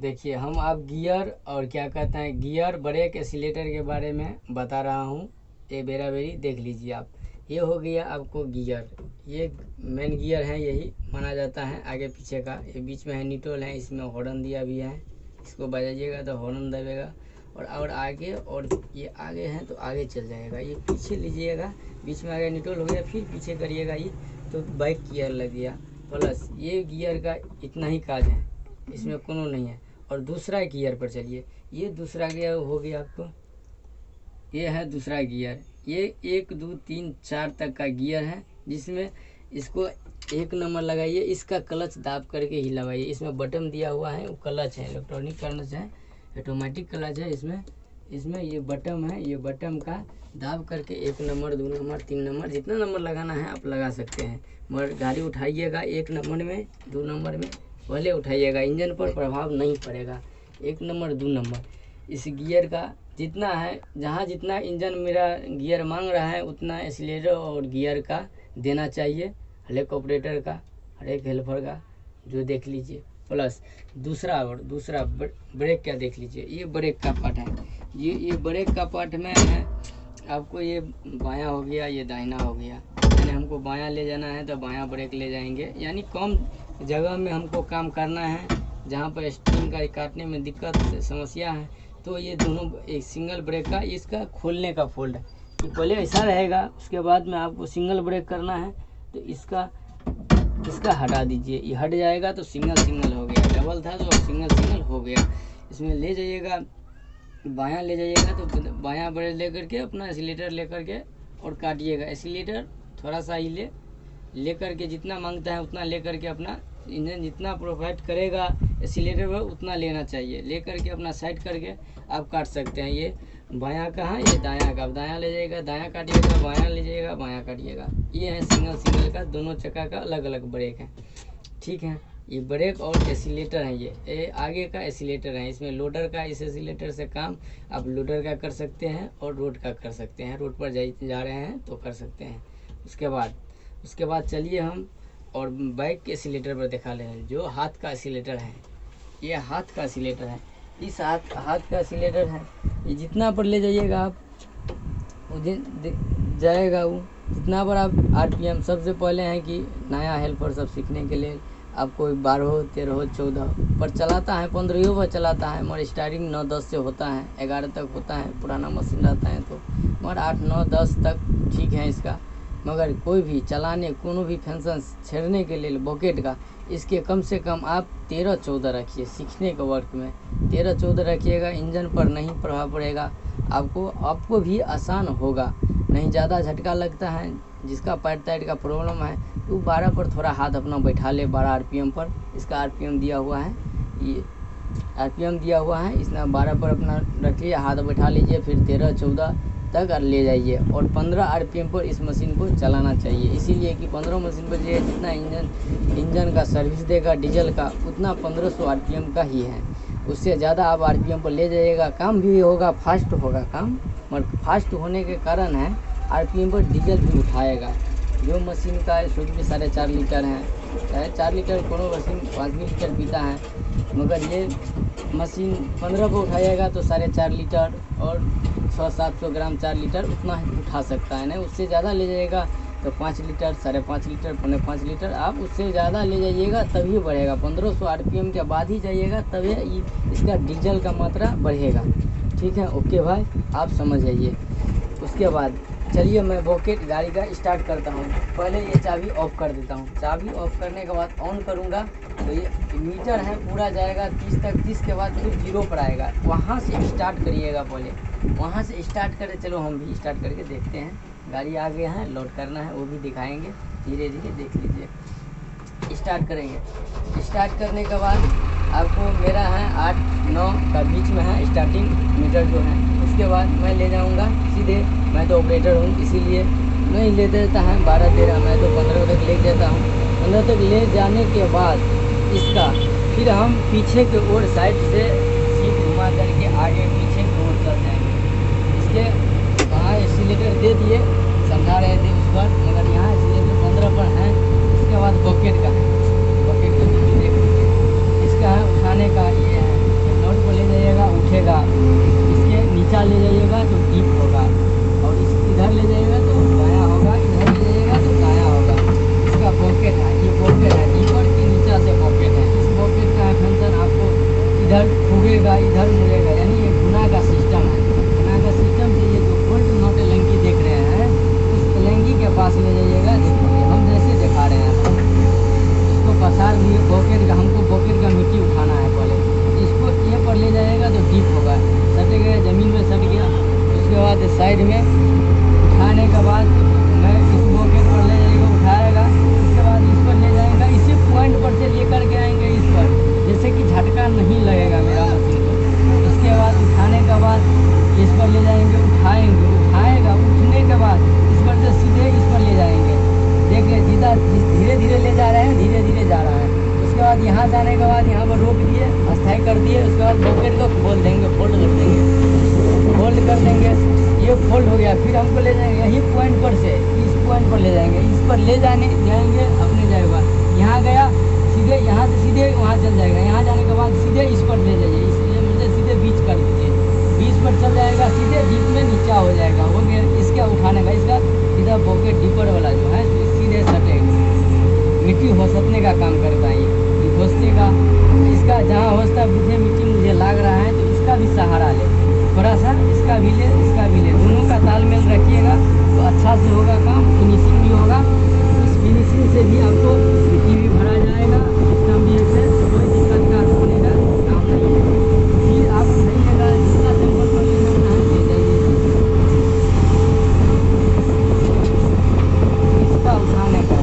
देखिए हम अब गियर और क्या कहते हैं गियर ब्रेक एक्सीलेटर के बारे में बता रहा हूँ। ये बेरी देख लीजिए आप। ये हो गया आपको गियर, ये मेन गियर है, यही माना जाता है आगे पीछे का। ये बीच में है न्यूट्रल है, इसमें हॉर्न दिया भी है, इसको बजाइएगा तो हॉर्न दबेगा। और आगे, और ये आगे है तो आगे चल जाएगा। ये पीछे लीजिएगा, बीच में आगे न्यूट्रल हो गया, फिर पीछे करिएगा ये तो बाइक गियर लग गया। प्लस ये गियर का इतना ही काज है, इसमें कोनो नहीं है। और दूसरा गियर पर चलिए, ये दूसरा गियर हो गया आपको, ये है दूसरा गियर। ये 1 2 3 4 तक का गियर है, जिसमें इसको 1 नंबर लगाइए, इसका क्लच दाब करके ही लगाइए। इसमें बटन दिया हुआ है, वो क्लच है, इलेक्ट्रॉनिक क्लच है, ऑटोमेटिक क्लच है। इसमें ये बटन है, ये बटन का दाब करके 1 नंबर 2 नंबर 3 नंबर जितना नंबर लगाना है आप लगा सकते हैं। मगर गाड़ी उठाइएगा 1 नंबर में 2 नंबर में पहले उठाइएगा, इंजन पर प्रभाव नहीं पड़ेगा। 1 नंबर 2 नंबर इस गियर का जितना है, जहाँ जितना इंजन मेरा गियर मांग रहा है उतना एक्सीलरेटर और गियर का देना चाहिए, हर एक ऑपरेटर का, हर एक हेल्पर का, जो देख लीजिए। प्लस दूसरा ब्रेक क्या देख लीजिए, ये ब्रेक का पार्ट है। ये ब्रेक का पार्ट में है आपको, ये बायां हो गया, ये दाहिना हो गया। यानी हमको बायां ले जाना है तो बायां ब्रेक ले जाएंगे, यानी कम जगह में हमको काम करना है, जहाँ पर स्टीयरिंग का काटने में दिक्कत समस्या है, तो ये दोनों एक सिंगल ब्रेक का, इसका खोलने का फोल्ड है। ये पहले ऐसा रहेगा, उसके बाद में आपको सिंगल ब्रेक करना है तो इसका हटा दीजिए, ये हट जाएगा तो सिंगल हो गया। डबल था तो सिंगल हो गया। इसमें ले जाइएगा, बायां ले जाइएगा तो बायां ब्रेक लेकर के अपना एक्सीलेटर लेकर के और काटिएगा। एक्सीलेटर थोड़ा सा ही लेकर के जितना मांगता है उतना लेकर के अपना इंजन जितना प्रोवाइड करेगा एक्सीलेटर पर उतना लेना चाहिए, लेकर के अपना साइड करके आप काट सकते हैं। ये बायां का है, ये दायां का, दायां ले जाइएगा, दायां काटिएगा, बायां ले जाइएगा, बायां काटिएगा। ये है सिंगल का, दोनों चक्का का अलग अलग ब्रेक है, ठीक है। ये ब्रेक और एक्सीलेटर है, ये आगे का एक्सीलेटर है। इसमें लोडर का, इस एक्सीलेटर से काम आप लोडर का कर सकते हैं और रोड का कर सकते हैं, रोड पर जा रहे हैं तो कर सकते हैं। उसके बाद चलिए हम और बाइक के एक्सीलेटर पर दिखा ले हैं, जो हाथ का एक्सीलेटर है। ये हाथ का एक्सीलेटर है, इस हाथ का एक्सीलेटर है। ये जितना पर ले जाइएगा आप जाएगा वो, जितना पर आप आरपीएम। सबसे पहले है कि नया हेल्पर सब सीखने के लिए आपको 12 13 14 पर चलाता है, 15 पर चलाता है, मगर स्टार्टिंग 9 10 से होता है, 11 तक होता है, पुराना मशीन रहता है तो। मगर 8 9 10 तक ठीक है इसका। मगर कोई भी चलाने, कोनो भी फंक्शन छेड़ने के लिए बॉकेट का, इसके कम से कम आप 13 14 रखिए। सीखने के वर्क में 13 14 रखिएगा, इंजन पर नहीं प्रभाव पड़ेगा, आपको भी आसान होगा। नहीं ज़्यादा झटका लगता है, जिसका पैर टाइट का प्रॉब्लम है तो 12 पर थोड़ा हाथ अपना बैठा ले, 12 आरपीएम पर। इसका आरपीएम दिया हुआ है, ये आरपीएम दिया हुआ है, इसमें 12 पर अपना रखिए, हाथ बैठा लीजिए, फिर 13 14 तक ले जाइए। और 15 आरपीएम पर इस मशीन को चलाना चाहिए, इसीलिए कि 15 मशीन पर जो जितना इंजन का सर्विस देगा डीजल का, उतना 1500 आरपीएम का ही है। उससे ज़्यादा आप आरपीएम पर ले जाइएगा, काम भी होगा, फास्ट होगा काम। मगर फास्ट होने के कारण है आरपीएम पर डीजल भी उठाएगा। जो मशीन का शुद्ध भी 4.5 लीटर है, 4 लीटर कोनो मशीन 5 लीटर पीता है, मगर ये मशीन 15 को उठाएगा तो 4.5 लीटर और 600-700 ग्राम 4 लीटर उतना ही उठा सकता है। नहीं उससे ज़्यादा ले जाएगा तो 5 लीटर 5.5 लीटर 5.5 लीटर, आप उससे ज़्यादा ले जाइएगा तभी बढ़ेगा। 1500 आरपीएम के बाद ही जाइएगा, तभी इसका डीजल का मात्रा बढ़ेगा, ठीक है। ओके भाई, आप समझ जाइए। उसके बाद चलिए मैं बॉकेट गाड़ी का स्टार्ट करता हूँ। पहले ये चाबी ऑफ कर देता हूँ, चाबी ऑफ करने के बाद ऑन करूँगा तो ये मीटर है पूरा जाएगा 30 तक, 30 के बाद फिर 0 पर आएगा। वहाँ से स्टार्ट करिएगा, पहले वहाँ से स्टार्ट करें। चलो हम भी स्टार्ट करके देखते हैं। गाड़ी आ गया है, लोड करना है वो भी दिखाएंगे, धीरे धीरे देख लीजिए। स्टार्ट करेंगे, स्टार्ट करने के बाद आपको मेरा है 8 9 का बीच में है स्टार्टिंग मीटर जो है। उसके बाद मैं ले जाऊंगा सीधे, मैं तो ऑपरेटर हूँ इसीलिए नहीं ले देता है 12 13, मैं तो 15 तक ले जाता हूँ। 15 तक ले जाने के बाद इसका फिर हम पीछे के ओर साइड से सीट घुमा करके आगे पीछे की ओर चल जाएंगे। इसके वहाँ एक्सीलेटर दे दिए, समझा रहे थे उस पर, मगर यहाँ एक्सीलेटर 15 पर है। उसके बाद बॉकेट का है, बॉकेट का देख लीजिए, इसका है उठाने का, ये है इधर फूगेगा, इधर मुड़ेगा, यानी ये गुना का सिस्टम है। गुना का सिस्टम से ये जो बोल्ट नट एलंगी देख रहे हैं, उस एलंगी के पास ले जाइएगा। देखिए हम जैसे दिखा रहे हैं, इसको पसार दिए बॉकेट का, हमको बॉकेट का मिट्टी उठाना है पहले। इसको ये पर ले जाएगा तो डीप होगा, सटेगा, ज़मीन में सट गया। उसके बाद साइड में उठाने के बाद मैं इस बॉकेट पर ले जाएगा, उठाएगा। उसके बाद इस पर ले जाएगा, इसी पॉइंट पर से ले करके आएंगे इस पर, जैसे कि झटका नहीं लगेगा मेरा मशीन को। उसके बाद उठाने के बाद इस पर ले जाएंगे, उठाएंगे, उठाएगा। उठने के बाद इस पर से सीधे इस पर ले जाएंगे। देखिए सीधा धीरे धीरे ले जा रहे हैं, धीरे धीरे जा रहा है। उसके बाद यहाँ जाने के बाद यहाँ पर रोक दिए, अस्थायी कर दिए। उसके बाद बॉकेट को खोल देंगे, फोल्ड कर देंगे, फोल्ड कर देंगे। ये फोल्ड हो गया, फिर हमको ले जाएंगे यही पॉइंट पर से इस पॉइंट पर ले जाएंगे। इस पर ले जाएंगे अपने जगह, यहाँ गया सीधे, यहाँ से सीधे वहाँ चल जाएगा। यहाँ जाने के बाद सीधे इस पर ले जाइए, इसलिए मुझे सीधे बीच कर दीजिए, बीच पर चल जाएगा, सीधे बीच में नीचा हो जाएगा। हो गया इसका उठाने का, इसका सीधा बॉकेट डिपर वाला जो है सीधे सटेगा। मिट्टी होसने का काम करता है ये होसने का। इसका जहाँ होसता मुझे मिट्टी मुझे लग रहा है, तो इसका भी सहारा ले, थोड़ा सा इसका भी ले, इसका भी ले, दोनों का तालमेल रखिएगा तो अच्छा से होगा काम, फिनिशिंग भी होगा। इस फिनिशिंग से भी आपको मिट्टी भी भरा जाएगा, सिस्टम भी है, कोई दिक्कत का होने का काम नहीं है। फिर आप जाइएगा, जितना सैंपल पर लेना है ले जाइए। इसका उठाने का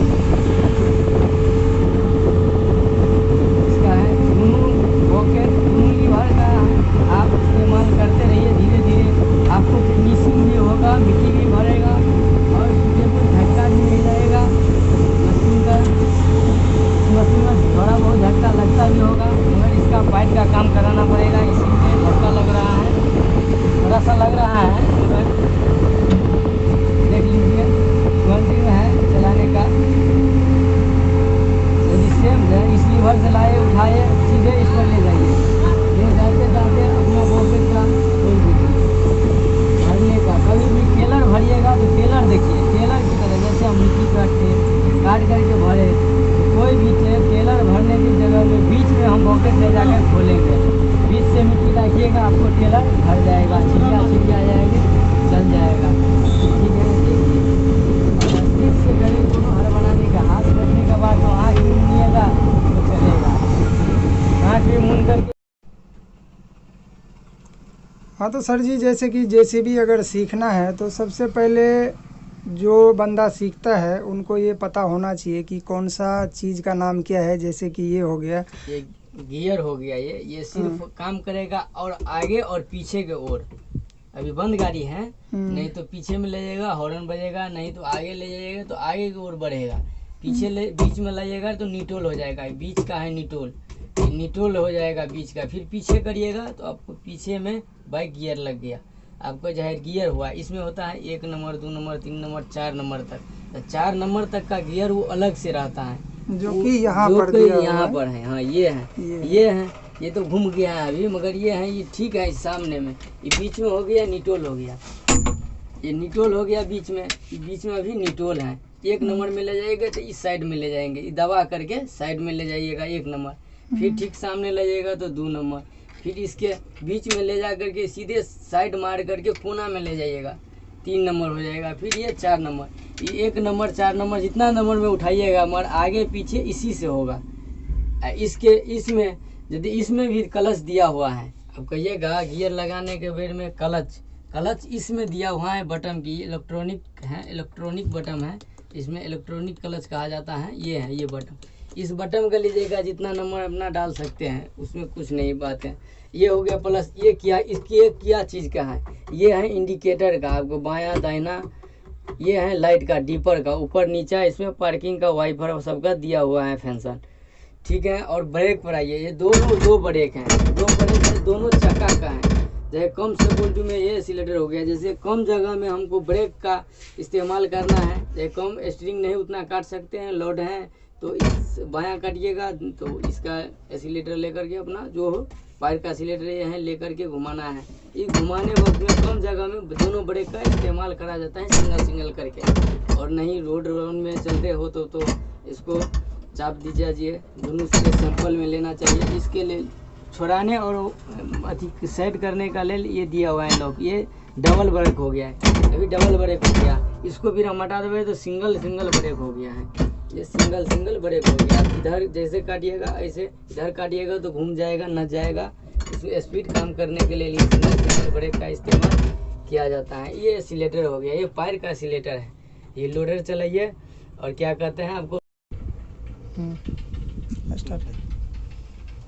इसका है दोनों बॉकेट, दोनों लीवर का आप इस्तेमाल करते रहिए। धीरे धीरे आपको फिनिशिंग भी होगा, मिट्टी भी भरेगा और उससे कोई झटका भी नहीं लगेगा। मशीन में थोड़ा बहुत झटका लगता भी होगा, मगर इसका पाइप का काम कराना पड़ेगा, इसीलिए झटका लग रहा है, थोड़ा सा लग रहा है। मगर देख लीजिए क्वालिटी में है चलाने का। यदि सेम है, इस लीवर से लाए, उठाए, सीधे इस पर ले जाइए। ये जाते जाते अपना बॉकेट का खोल दीजिए। भरने का कभी भी टेलर भरिएगा तो टेलर देखिए, टेलर की तरह जैसे हम मिट्टी काट करके भरे, कोई भी टेलर भरने की जगह में बीच में हम बॉकेट ले जाकर खोलेंगे, बीच से मिट्टी रखिएगा, आपको टेलर भर जाएगा, छिड़िया जाएगी, चल जाएगा। ठीक है, देखिए ठीक से करें दोनों हर बनाने का। हाथ करने के बाद तो आँख भी मुनिएगा तो चलेगा, आँख भी मुन करके। हाँ तो सर जी, जैसे कि जेसीबी अगर सीखना है तो सबसे पहले जो बंदा सीखता है उनको ये पता होना चाहिए कि कौन सा चीज़ का नाम क्या है। जैसे कि ये हो गया, ये गियर हो गया, ये सिर्फ काम करेगा और आगे और पीछे के ओर। अभी बंद गाड़ी है, नहीं तो पीछे में ले जाएगा, हॉर्न बजेगा, नहीं तो आगे ले जाइएगा तो आगे की ओर बढ़ेगा। पीछे बीच में लाइएगा तो निटोल हो जाएगा, बीच का है निटोल, निटोल हो जाएगा बीच का। फिर पीछे करिएगा तो आपको पीछे में बाइक गियर लग गया, आपको जाहिर गियर हुआ। इसमें होता है 1 नंबर, 2 नंबर, 3 नंबर, 4 नंबर तक। तो 4 नंबर तक का गियर वो अलग से रहता है, जो कि यहाँ पर है। हाँ ये है, ये तो घूम गया है अभी, मगर ये है, ये ठीक है। इस सामने में ये बीच में हो गया, निटोल हो गया, ये निटोल हो गया बीच में अभी निटोल है। 1 नंबर में ले जाइएगा तो इस साइड में ले जाएंगे, दबा करके साइड में ले जाइएगा 1 नंबर। फिर ठीक सामने ले जाइएगा तो 2 नंबर। फिर इसके बीच में ले जा करके सीधे साइड मार करके कोना में ले जाइएगा, 3 नंबर हो जाएगा। फिर ये 4 नंबर, ये 1 नंबर, 4 नंबर, जितना नंबर में उठाइएगा मगर आगे पीछे इसी से होगा। इसमें यदि इसमें भी क्लच दिया हुआ है, अब कहिएगा गियर लगाने के बेर में क्लच इसमें दिया हुआ है बटन की, इलेक्ट्रॉनिक बटन है, इसमें इलेक्ट्रॉनिक क्लच कहा जाता है। ये है, ये बटन, इस बटन का लीजिएगा, जितना नंबर अपना डाल सकते हैं, उसमें कुछ नहीं बात है। ये हो गया प्लस। ये क्या चीज़ का है, ये है इंडिकेटर का, आपको बायां दाहिना, ये है लाइट का, डीपर का, ऊपर नीचा, इसमें पार्किंग का, वाइपर सबका दिया हुआ है फंक्शन। ठीक है, और ब्रेक पर आइए, ये दो ब्रेक हैं, दोनों चक्का का है। जैसे कम सपोर्ट में ये एक्सीलरेटर हो गया, जैसे कम जगह में हमको ब्रेक का इस्तेमाल करना है, जैसे कम स्टीयरिंग नहीं उतना काट सकते हैं, लोड है तो इस बायां काटिएगा, तो इसका एक्सीलरेटर लेकर के अपना जो हो वायर का एक्सीलरेटर ये है लेकर के घुमाना है। ये घुमाने वक्त में कम जगह में दोनों ब्रेक का इस्तेमाल करा जाता है, सिंगल करके। और नहीं रोड में चलते हो तो इसको चाप दीजिए, दोनों से सैंपल में लेना चाहिए। इसके लिए छोड़ाने और अथी सेट करने का लेल ये दिया हुआ है लॉक। ये डबल ब्रेक हो गया है, अभी डबल ब्रेक हो गया। इसको फिर हम हटा देंगे तो सिंगल ब्रेक हो गया है। ये सिंगल ब्रेक हो गया। इधर जैसे काटिएगा ऐसे इधर काटिएगा तो घूम जाएगा, न जाएगा। इसमें स्पीड काम करने के लिए सिंगल ब्रेक का इस्तेमाल किया जाता है। ये एक्सीलेटर हो गया, ये पैर का एक्सीलेटर है। ये लोडर चलाइए और क्या कहते हैं आपको।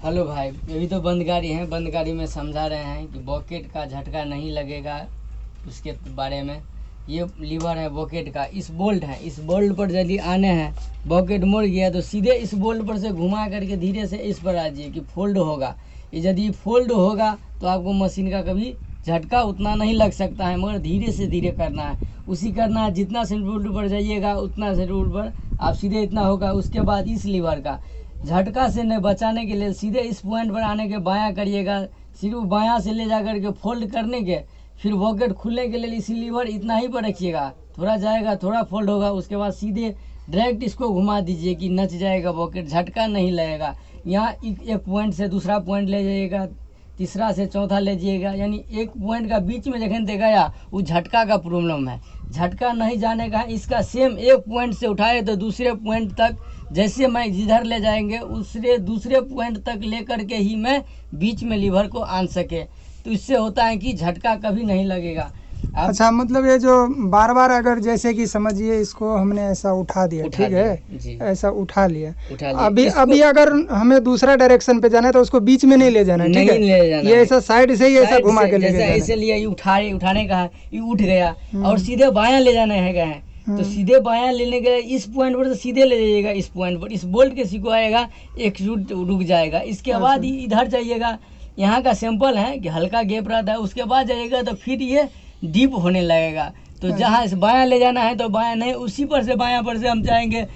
हेलो भाई, अभी तो बंद गाड़ी है, बंद गाड़ी में समझा रहे हैं कि बॉकेट का झटका नहीं लगेगा उसके बारे में। ये लीवर है बॉकेट का, इस बोल्ट है, इस बोल्ट पर यदि आने हैं, बॉकेट मुड़ गया तो सीधे इस बोल्ट पर से घुमा करके धीरे से इस पर आ जाइए कि फोल्ड होगा। ये यदि फोल्ड होगा तो आपको मशीन का कभी झटका उतना नहीं लग सकता है, मगर धीरे से धीरे करना है, उसी करना है। जितना सेंटीमीटर पर जाइएगा उतना सेंटीमीटर पर आप सीधे इतना होगा। उसके बाद इस लीवर का झटका से न बचाने के लिए सीधे इस पॉइंट पर आने के बायां करिएगा। सिर्फ बायां से ले जा करके फोल्ड करने के, फिर बॉकेट खुलने के लिए इसी लीवर इतना ही पर रखिएगा। थोड़ा जाएगा, थोड़ा फोल्ड होगा, उसके बाद सीधे डायरेक्ट इसको घुमा दीजिए कि नच जाएगा बॉकेट, झटका नहीं लगेगा। यहाँ एक पॉइंट से दूसरा पॉइंट ले जाइएगा, तीसरा से चौथा ले जाइएगा, यानी एक पॉइंट का बीच में जखन दे गया वो झटका का प्रॉब्लम है, झटका नहीं जाने का है। इसका सेम एक पॉइंट से उठाए तो दूसरे पॉइंट तक, जैसे मैं जिधर ले जाएंगे उससे दूसरे पॉइंट तक ले करके ही मैं बीच में लीवर को आन सके, तो इससे होता है कि झटका कभी नहीं लगेगा। अच्छा, मतलब ये जो बार बार अगर जैसे कि समझिए इसको हमने ऐसा उठा दिया, ठीक है, ऐसा उठा लिया, अभी अगर हमें दूसरा डायरेक्शन पे जाना है तो उसको बीच में नहीं ले जाना है, ठीक है, ये ऐसा साइड से ही ऐसा घुमा के ले जाना है। ऐसे लिया, ये उठाने का है, ये उठ गया और सीधे बायां ले जाना है, तो सीधे बायां लेने के इस पॉइंट पर तो सीधे ले जाइएगा, इस पॉइंट पर इस बोल्ट के सिको आएगा, एक रुक जाएगा। इसके बाद इधर जाइएगा, यहाँ का सैंपल है कि हल्का गैप रहता है, उसके बाद जाइएगा तो फिर ये डीप होने लगेगा। तो जहाँ से बायां ले जाना है तो बायां नहीं, उसी पर से बायां पर से हम जाएंगे,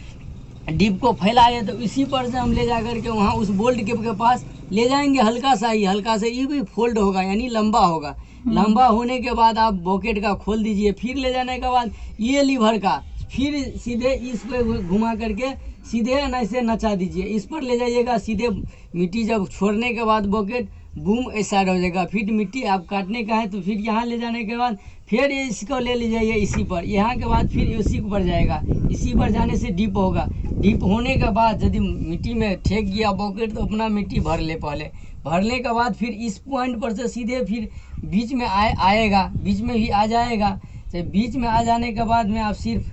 डीप को फैलाए तो इसी पर से हम ले जा करके वहाँ उस बोल्ट के पास ले जाएंगे। हल्का सा ये भी फोल्ड होगा, यानी लंबा होगा। लंबा होने के बाद आप बॉकेट का खोल दीजिए, फिर ले जाने के बाद ये लीवर का फिर सीधे इस पे घुमा करके सीधे ऐसे नचा दीजिए, इस पर ले जाइएगा। सीधे मिट्टी जब छोड़ने के बाद बॉकेट बूम ऐसा हो जाएगा। फिर मिट्टी आप काटने का है तो फिर यहाँ ले जाने के बाद फिर इसको ले लीजिए इसी पर, यहाँ के बाद फिर इसी पर जाएगा, इसी पर जाने से डीप होगा। डीप होने के बाद यदि मिट्टी में ठेक गया बॉकेट तो अपना मिट्टी भर ले, पहले भरने के बाद फिर इस पॉइंट पर से सीधे फिर बीच में आएगा, बीच में भी आ जाएगा। तो बीच में आ जाने के बाद में आप सिर्फ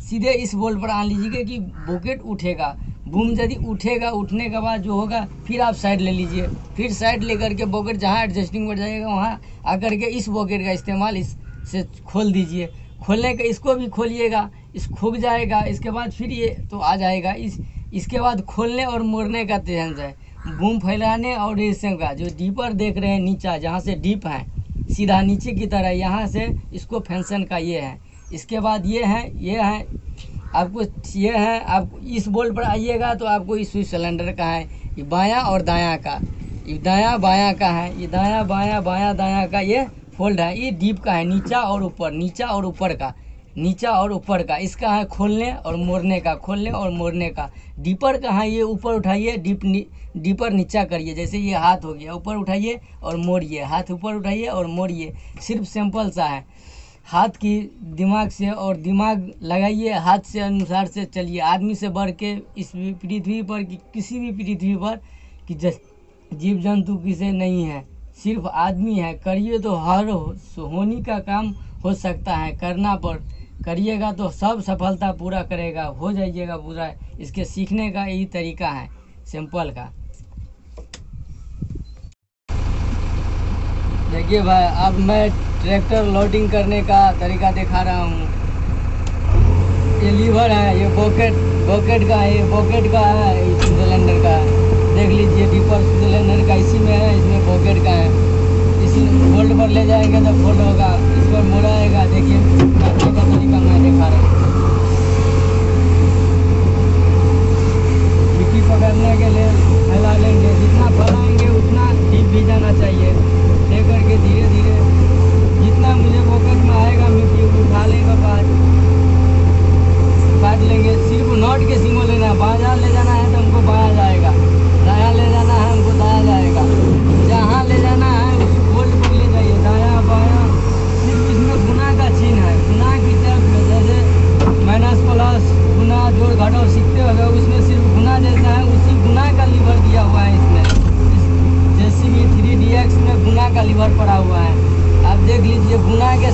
सीधे इस बोल्ट पर आन लीजिए कि बॉकेट उठेगा। बूम यदि उठेगा, उठने के बाद जो होगा फिर आप साइड ले लीजिए, फिर साइड ले करके बॉकेट जहाँ एडजस्टिंग पर जाएगा वहाँ आकर के इस बॉकेट का इस्तेमाल इससे खोल दीजिए। खोलने के इसको भी खोलिएगा, इस खुब जाएगा। इसके बाद फिर ये तो आ जाएगा। इसके बाद खोलने और मोड़ने का तेज है, बूम फैलाने और रेसिंग का। जो डीपर देख रहे हैं नीचा, जहाँ से डीप है सीधा नीचे की तरह, यहाँ से इसको फैंसन का ये है। इसके बाद ये है आपको, ये है आप इस बोल्ट पर आइएगा तो आपको इस स्विच सिलेंडर का है, ये बायां और दायां का, ये दायां बायां का है, ये दायां बायां बायां दायां का ये फोल्ड है। ये डीप का है, नीचा और ऊपर, नीचा और ऊपर का, नीचा और ऊपर का। इसका है खोलने और मोड़ने का, खोलने और मोड़ने का। डीपर का है, ये ऊपर उठाइए, डीपर नीचा करिए। जैसे ये हाथ हो गया, ऊपर उठाइए और मोड़िए, हाथ ऊपर उठाइए और मोड़िए। सिर्फ सिंपल सा है, हाथ की दिमाग से और दिमाग लगाइए, हाथ से अनुसार से चलिए। आदमी से बढ़ के इस पृथ्वी पर किसी भी पृथ्वी पर कि जीव जंतु किसे नहीं है, सिर्फ आदमी है। करिए तो हर होनी का काम हो सकता है, करना पर करिएगा तो सब सफलता पूरा करेगा, हो जाइएगा पूरा। इसके सीखने का यही तरीका है सिंपल का। देखिए भाई, अब मैं ट्रैक्टर लोडिंग करने का तरीका दिखा रहा हूँ। ये लीवर है, ये बॉकेट का है, ये बॉकेट का है, ये सिलेंडर का है। देख लीजिए डीपर सिलेंडर का इसी में है, इसमें बॉकेट का है। इसी फोल्ड पर ले जाएंगे तो फोल्ड होगा, इस पर मोड़ाएगा। देखिए काटने का तरीका मैं दिखा रहा हूँ। मिट्टी पकड़ने के लिए फैला लेंगे, जितना फैलाएंगे उतना डीप भी जाना चाहिए। ले करके धीरे धीरे जितना मुझे बॉकेट में आएगा मिट्टी उठा लेगा, बाद काट लेंगे। सिर्फ नॉट के सिंगल लेना है, बायां ले जाना है तो हमको बायां जाएगा, दायां ले जाना है हमको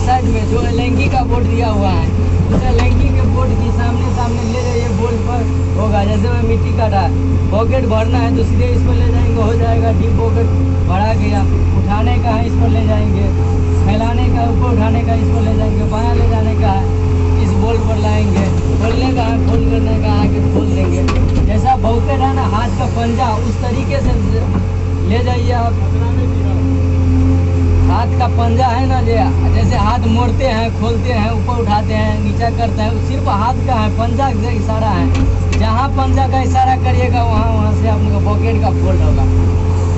साइड में जो एलेंकी का बोर्ड दिया हुआ है, उस एलेंकी के बोर्ड की सामने सामने ले जाइए, बोर्ड पर होगा। जैसे मैं मिट्टी काटा, पॉकेट भरना है तो सीधे इस पर ले जाएंगे, हो जाएगा। डीप पॉकेट भरा गया, उठाने का है, इस पर ले जाएंगे। फैलाने का, ऊपर उठाने का, इस पर ले जाएंगे। बायां ले जाने का है, इस बोल्ट पर लाएंगे। खोलने का है, खोल करने का है कि खोल देंगे। जैसा पॉकेट है ना हाथ का पंजा, उस तरीके से ले जाइए आप। हाथ का पंजा है ना, जैसे हाथ मोड़ते हैं, खोलते हैं, ऊपर उठाते हैं, नीचा करते हैं, सिर्फ हाथ का है, पंजा का इशारा है। जहाँ पंजा का इशारा करिएगा वहाँ से आपका पॉकेट का फोल्ड होगा।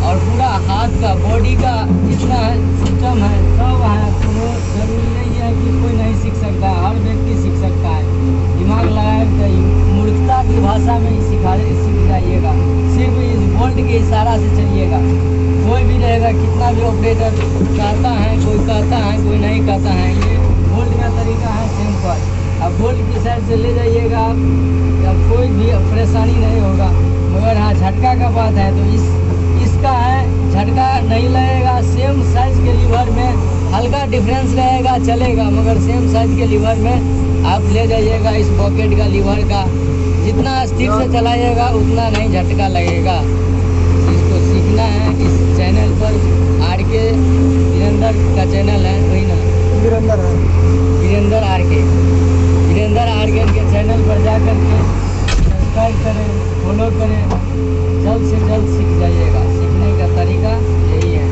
और पूरा हाथ का, बॉडी का जितना सिस्टम है सब है। कोनो जरूरी नहीं है कि कोई नहीं सीख सकता है, हर व्यक्ति सीख सकता है। दिमाग लगाए तो मूर्खता की भाषा में ही सीख जाइएगा। सिर्फ इस बोल्ट के इशारा से चलिएगा। कोई भी रहेगा, कितना भी ऑपरेटर कहता है, कोई कहता है, कोई नहीं कहता है। ये बोल्ट का तरीका है सिंपल। अब बोल्ट की साइड से ले जाइएगा आप, अब कोई भी परेशानी नहीं होगा। मगर हाँ, झटका का बात है तो इसका है, झटका नहीं लगेगा। सेम साइज के लीवर में हल्का डिफरेंस रहेगा, चलेगा, मगर सेम साइज के लीवर में आप ले जाइएगा। इस पॉकेट का लीवर का जितना स्थिर से चलाइएगा उतना नहीं झटका लगेगा। इसको सीखना है। इस चैनल पर RK वीरेंद्र का चैनल है, वही ना, वीरेंद्र RK के चैनल पर जा कर के सब्सक्राइब करें, फॉलो करें। जल्द से जल्द सीख जाइएगा। सीखने का तरीका यही है।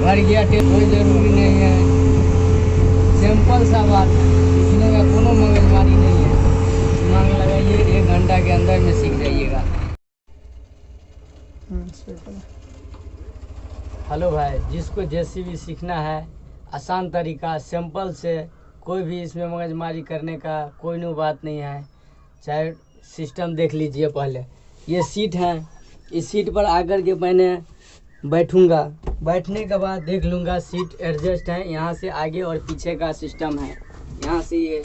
भर गया टेप, कोई ज़रूरी नहीं है, सिंपल सा बात है। सीखने का कोनो मगजमारी नहीं है। दिमाग लगाइए, 1 घंटा के अंदर में सीख जाइएगा। हेलो भाई, जिसको JCB सीखना है, आसान तरीका, सिंपल से, कोई भी इसमें मगजमारी करने का कोई नो बात नहीं है। चाहे सिस्टम देख लीजिए पहले। ये सीट है, इस सीट पर आकर के मैंने बैठूंगा। बैठने के बाद देख लूँगा सीट एडजस्ट है। यहाँ से आगे और पीछे का सिस्टम है। यहाँ से ये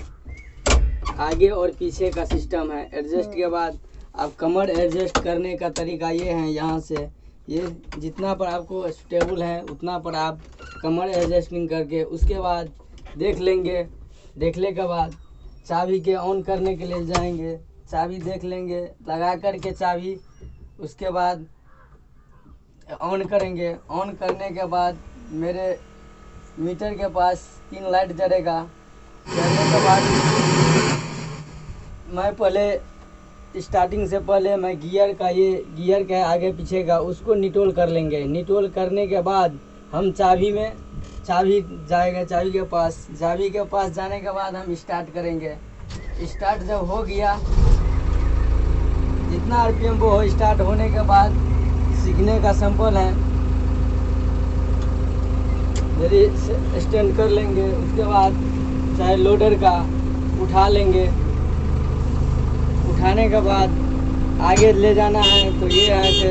आगे और पीछे का सिस्टम है। एडजस्ट के बाद आप कमर एडजस्ट करने का तरीका ये है। यहाँ से ये जितना पर आपको स्टेबल है उतना पर आप कमर एडजस्टिंग करके उसके बाद देख लेंगे। देखने के बाद चाबी के ऑन करने के लिए जाएंगे, चाबी देख लेंगे, लगा कर के चाबी, उसके बाद ऑन करेंगे। ऑन करने के बाद मेरे मीटर के पास 3 लाइट जलेगा। जलने के बाद मैं पहले स्टार्टिंग से पहले मैं गियर का, ये गियर का आगे पीछे का, उसको निटोल कर लेंगे। निटोल करने के बाद हम चाबी जाएगा, चाबी के पास जाने के बाद हम स्टार्ट करेंगे। स्टार्ट जब हो गया, जितना RPM वो हो, स्टार्ट होने के बाद सीखने का सैंपल है, यदि स्टैंड कर लेंगे। उसके बाद चाहे लोडर का उठा लेंगे। उठाने के बाद आगे ले जाना है तो ये है कि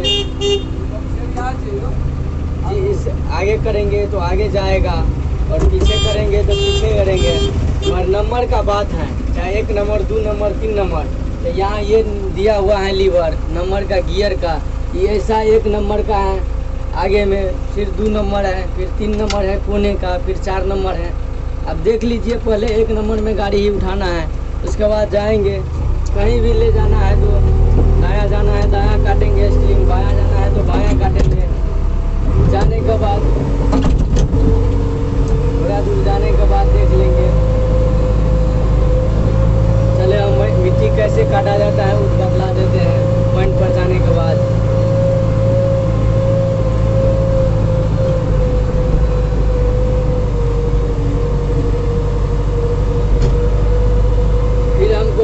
इस आगे करेंगे तो आगे जाएगा और पीछे करेंगे तो पीछे करेंगे। और नंबर का बात है, चाहे 1 नंबर, 2 नंबर, 3 नंबर, तो यहाँ ये दिया हुआ है लीवर नंबर का, गियर का। ये ऐसा 1 नंबर का है, आगे में फिर 2 नंबर है, फिर 3 नंबर है कोने का, फिर 4 नंबर है। अब देख लीजिए, पहले 1 नंबर में गाड़ी ही उठाना है। उसके बाद जाएंगे, कहीं भी ले जाना है तो दायां जाना है दायां काटेंगे स्टीयरिंग, बायां जाना है तो बायां काटेंगे। जाने के बाद थोड़ा दूर जाने के बाद देख लेंगे। चले हम मिट्टी कैसे काटा जाता है उसको बतला देते हैं पॉइंट पर जाने के बाद।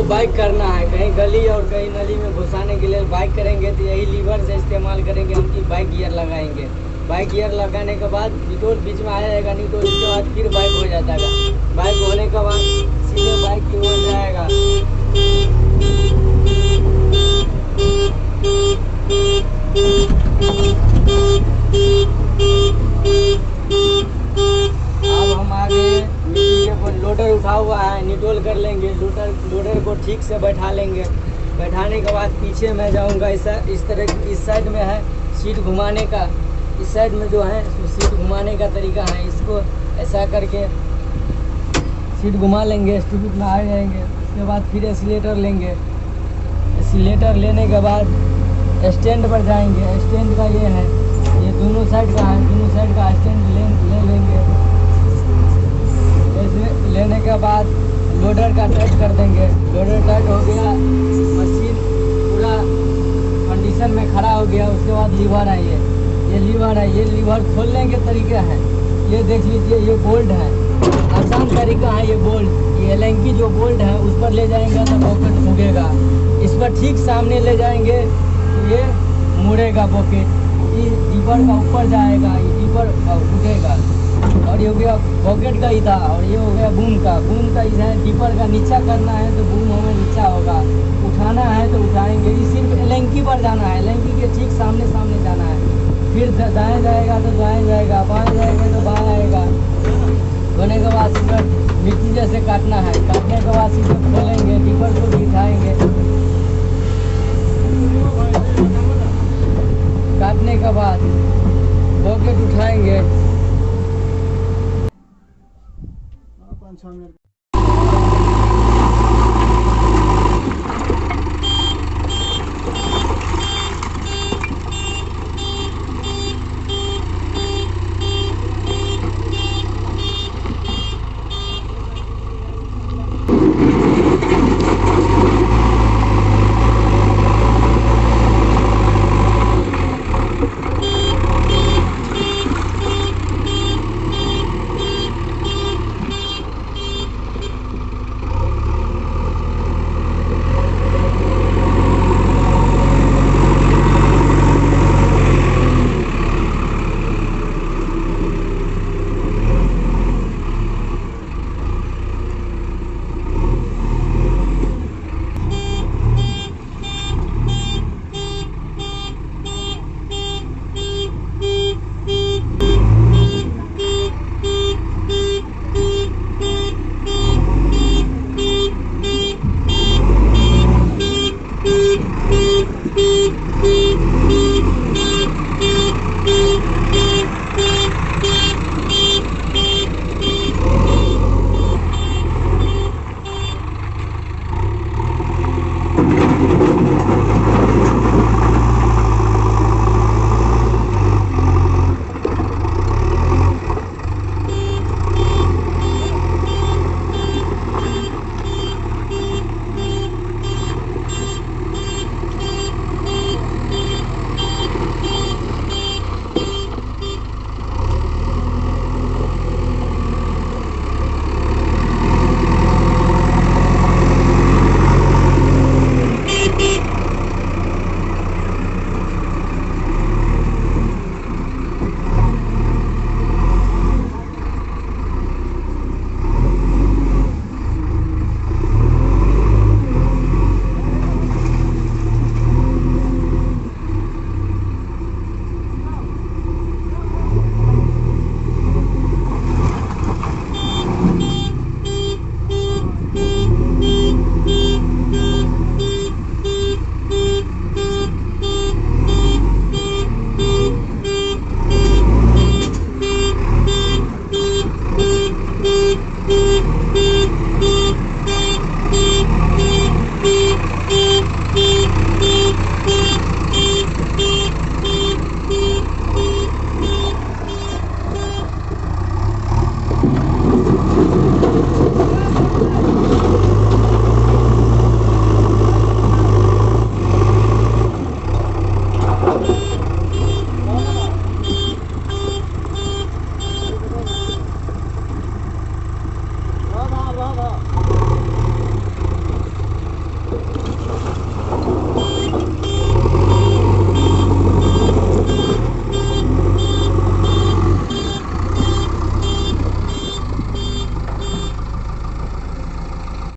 बाइक करना है, कहीं गली और कहीं नली में घुसाने के लिए बाइक करेंगे तो यही लीवर से इस्तेमाल करेंगे। उनकी बाइक गियर लगाएंगे। बाइक गियर लगाने के बाद निटोल बीच में आ जाएगा, निटोल उसके बाद फिर बाइक हो जाता है। बाइक होने के बाद सीधे बाइक की ओर जाएगा। अब हम आगे मिट्टी के ऊपर लोडर रखा हुआ है निटोल कर लेंगे। लोडर को ठीक से बैठा लेंगे। बैठाने के बाद पीछे मैं जाऊंगा इस तरह की, इस साइड में है सीट घुमाने का। इस साइड में जो है सीट घुमाने का तरीका है, इसको ऐसा करके सीट घुमा लेंगे, स्टूपिड में आ जाएंगे। उसके बाद फिर एक्सीलेटर लेंगे। एक्सीलेटर लेने के बाद स्टैंड पर जाएंगे। स्टैंड का ये है, ये दोनों साइड का है, दोनों साइड का स्टैंड ले लेंगे। लेने के बाद लोडर का टाइट कर देंगे। लोडर टाइट हो गया, मशीन पूरा कंडीशन में खड़ा हो गया। उसके बाद लीवर है, ये लीवर है। ये लीवर खोलने के तरीके हैं, ये देख लीजिए, ये बोल्ट है। आसान तरीका है ये बोल्ट। ये एलेंकी जो बोल्ट है उस पर ले जाएंगे तो पॉकेट मुड़ेगा। इस पर ठीक सामने ले जाएंगे तो ये मुड़ेगा पॉकेट। ये डीपर का ऊपर जाएगा, ये डीपर उठेगा। और ये हो गया पॉकेट का ही था। और ये हो गया बूम का इधर डीपर का नीचा करना है तो बूम हमें नीचा होगा, उठाना है तो उठाएंगे। ये सिर्फ एलेंकी पर जाना है, एलेंकी के ठीक सामने सामने जाना है। फिर दाएँ जाएगा तो दाएँ जाएगा, बाएँ जाएगा तो बाएँ आएगा। होने के बाद सीधे मिट्टी जैसे काटना है। काटने के बाद सीधे खोलेंगे, डीपर को भी उठाएंगे। काटने के बाद पॉकेट उठाएंगे। 5-6 मिनट